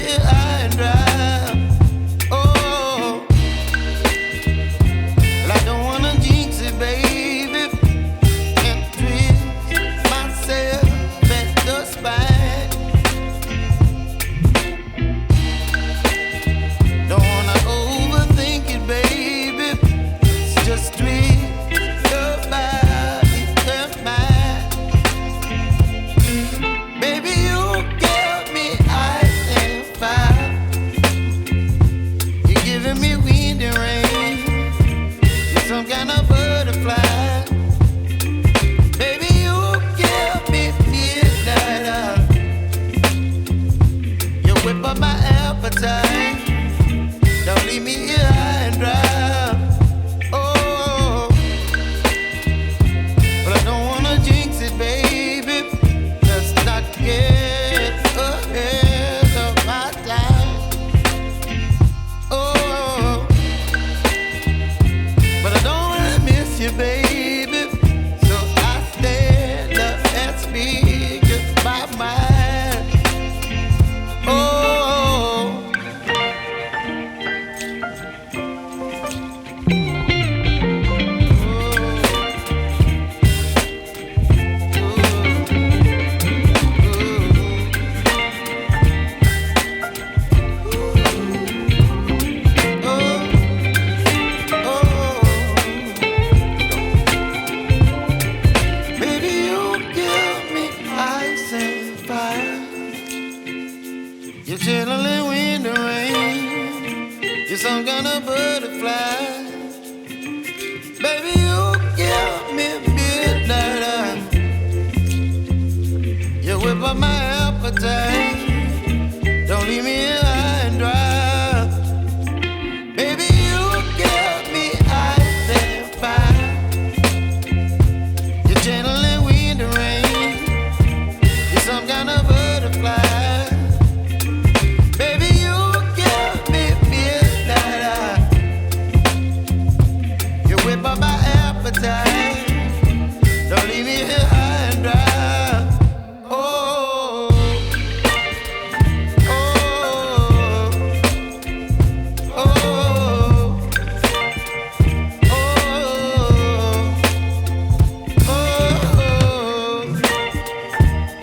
here high and dry. Oh, well, I don't wanna jinx it, baby, and twist myself at the spine. Don't wanna overthink it, baby. It's just twist your body and mine. Baby, you give me ice and fire. You're giving me wind and rain. You're some kind of butterfly. Baby, you give me midnight. You whip up my appetite. Don't leave me here high and dry. Oh, but I don't wanna jinx it, baby. Let's not get ahead of my time. Oh, but I don't wanna miss you, baby. So I stand up and speak just my mind. Oh. Baby, you give me ice and fire. You're channeling wind and rain. You're some kind of butterfly. Baby, you give me midnight. You whip up my appetite. Don't leave me here high and dry. Baby, you give me ice and fire. You're channeling wind and rain. You're some kind of butterfly. Baby, you give me midnight. You whip up my appetite.